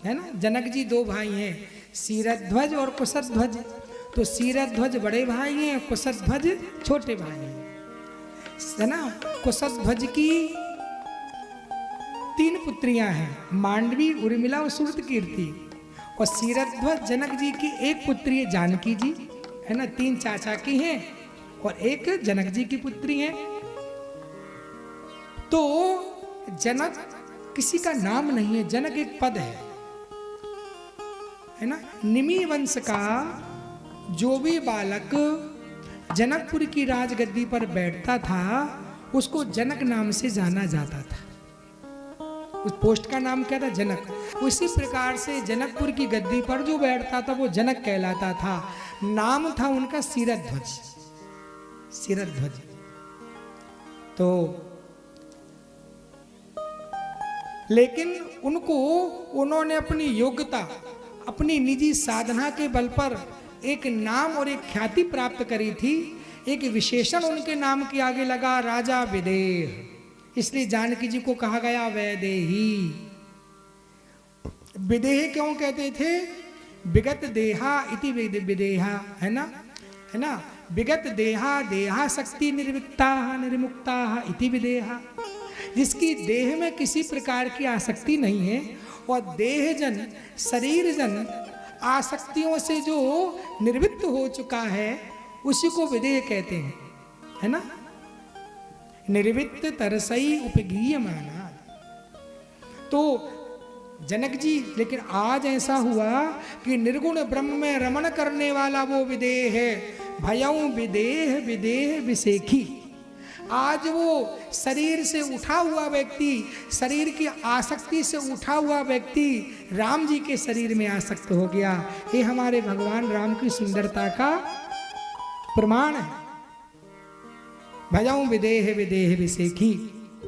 है ना। जनक जी दो भाई हैं, शीरध्वज और कुशध्वज। तो शीरध्वज बड़े भाई हैं, कुशध्वज छोटे भाई हैं, है ना। कुशध्वज की 3 पुत्रियां हैं, मांडवी, उर्मिला और सुरतकीर्ति। और शीरध्वज जनक जी की एक पुत्री है जानकी जी, है ना। 3 चाचा की हैं और एक जनक जी की पुत्री है। तो जनक किसी का नाम नहीं है, जनक एक पद है ना। निमि वंश का जो भी बालक जनकपुर की राजगद्दी पर बैठता था उसको जनक नाम से जाना जाता था। उस पोस्ट का नाम क्या था? जनक। उसी प्रकार से जनकपुर की गद्दी पर जो बैठता था वो जनक कहलाता था। नाम था उनका शीरध्वज, शीरध्वज। तो लेकिन उन्होंने अपनी योग्यता, अपनी निजी साधना के बल पर एक नाम और एक ख्याति प्राप्त करी थी। एक विशेषण उनके नाम के आगे लगा, राजा विदेह। इसलिए जानकी जी को कहा गया वैदेही। विदेह क्यों कहते थे? विगत देहा इति विदेहा, है ना, है ना। विगत देहा देहा शक्ति निर्विक्ता निर्मुक्ता इति विदेहा। जिसकी देह में किसी प्रकार की आसक्ति नहीं है और देहजन शरीरजन आसक्तियों से जो निर्वित्त हो चुका है उसी को विदेह कहते हैं, है ना। निर्वित्त तरसई उपगीयमाना। तो जनक जी, लेकिन आज ऐसा हुआ कि निर्गुण ब्रह्म में रमण करने वाला वो विदेह है। भयं विदेह विदेह विसेखी। आज वो शरीर से उठा हुआ व्यक्ति, शरीर की आसक्ति से उठा हुआ व्यक्ति राम जी के शरीर में आसक्त हो गया। ये हमारे भगवान राम की सुंदरता का प्रमाण है। भयं विदेह विदेह विसेखी।